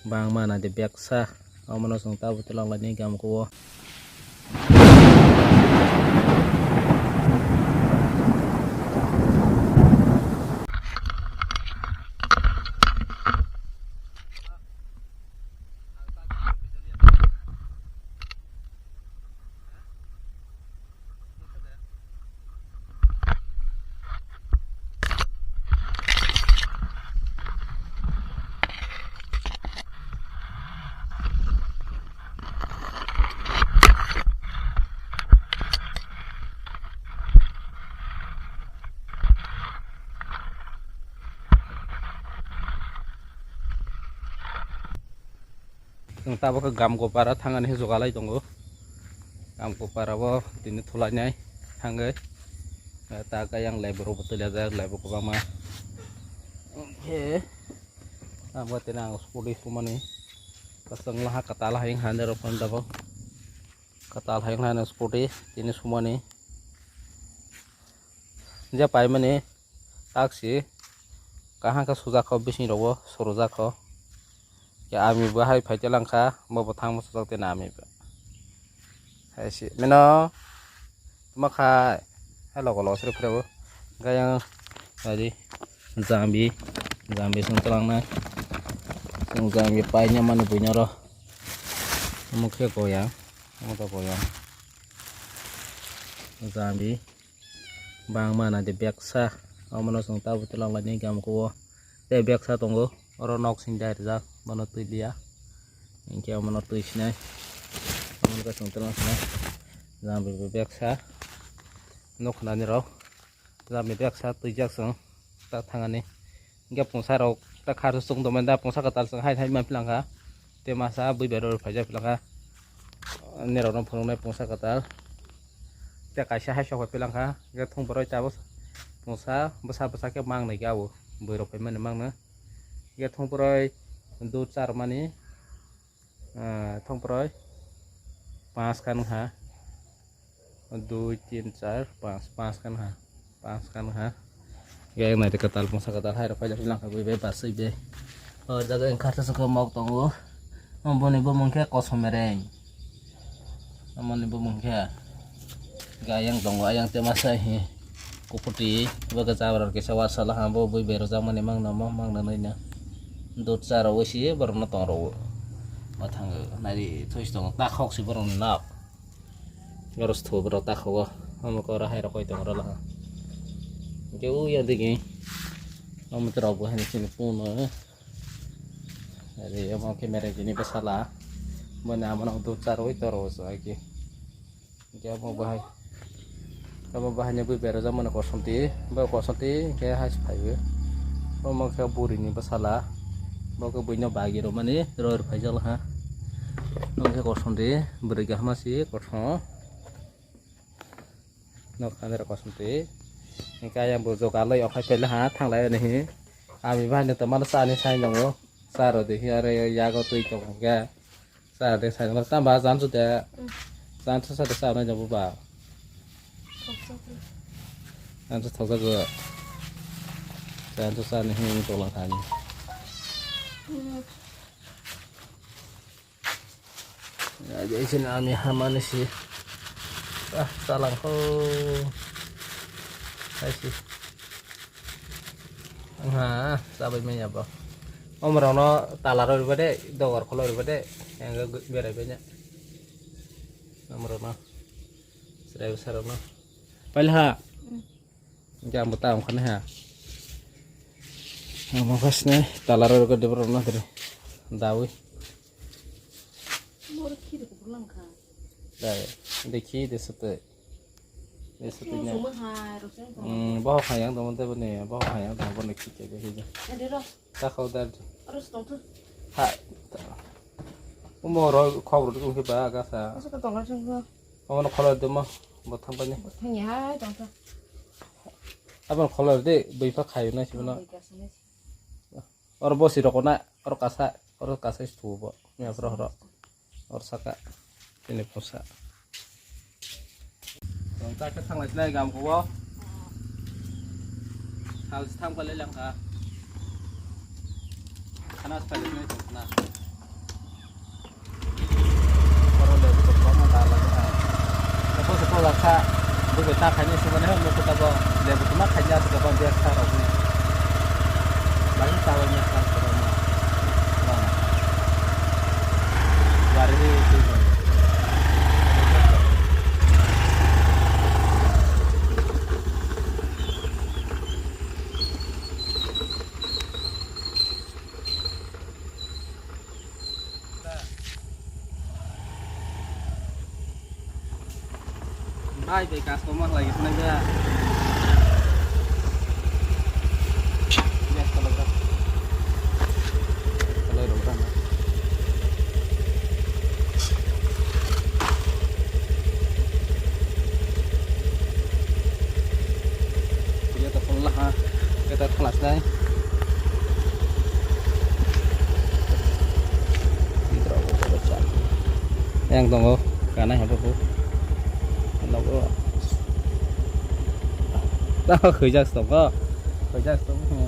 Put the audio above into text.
bang mana di biaksa amano song tabu tulang lani gam ko song tabu ke gam ko para tangan he jogalai tongo gam ko para bo dini thulai nai hangai ta ka yang lebro betul ya lebro ko bang ma he abo tenang police pumani pasang lah katalah yang hander pon dabo katal yang hander sporty ini sumani ja pai mane taksi kaha ka suja ko bising robo soroja ko ya ami bahai phai langka mo bothang mo sok te nami ba hai si meno makha hello ko losre phrebo gayang tadi zambi sung telang na sung zambi pai nya mana punya roh mukhe goyang mo to goyang zambi bang mana di biaksa amano song tabu tulang lani gam ko te biaksa tongo oro nok sing dai ja mano tui dia ingke mano tui sinai amano ka song telang sinai zambi biaksa nok nani ro zambi biaksa tui jak song ta thangani ingke pungsa ro ta khar sung do manda pungsa ka tal song hai hai man pilangka te masa bui bero phaja pilangka nero no phung nai pungsa ka tal te kaisa hai sok pilangka ge thung boroi tabos pungsa besa ke mang nai gawo bui ro pai man mang na ge thung boroi 2-4 mani thong proi 5 kan ha 2-3-4 5 kan ha 5 kan ha ge nai de katal pungsa katal hai ra pai lang ka be basai be jaga en kharta sok mok tongo amboni bo mongke kosomere amani bo mongke gayang tongo ayang te masai he kuputi baga jawar ke sawa salah bo bui bero jamani mang na nai na dot cara wisi baru nonton rowo matang nari tulis dong tak hok si baru nap harus tuh baru tak hok kamu kau rahai rokoi tong rolah jauh ya degi kamu teroboh ini sini pun jadi mau kamera ini bersalah mana mana untuk cara itu terus lagi kamu mau bahai kamu bahannya berbeda zaman kosonti kayak has five kamu kayak buri ini bersalah mau ke punya bagi rumah nih terus pajal ha nongke kosong deh berigah masih kosong nok kamera kosong deh ini kayak bojo kalau yang kayak ha thang lain nih kami bahan itu malah saat ini saya nunggu saro deh hari ya kau tuh itu enggak saat ini saya nunggu tambah jangan sudah sana jauh bah jangan tahu ke jangan sana ini tolong kami ya jadi sini kami hamani sih salang ho sih sabai mainnya apa merono talaro daripada dogor kalau daripada yang gak biar banyak merono serius serono palha jam betam kan ha makas nih talaro ko de merono dari dawi đây देखिए để sute nya bao hayang teman teman nih bao hayang teman nekik kayak gitu tak kau dah ha umur kau berdua ke baga sa kamu kalau itu mah buat apa nih apa kalau itu beli pakai nih sebenarnya orang bos itu kona orang kasa itu bu ya bro orang saka ini pusa ta cái thằng này gam của bố thằng thằng qua lấy lăng cả khana phải lấy mấy thằng nào rasa begitu hanya sebenarnya mau kita bawa dia betul mak hanya sekarang biasa orang lain tahunya kan sebenarnya mana baru itu Hai, bekas rumah lagi tenaga. Lihat kalau berapa. Kalau berapa. Dia terpelah ha. Kita kelas dah. Tidak baca. Yang tunggu, karena apa bu? Đó khởi ra sống có khởi ra sống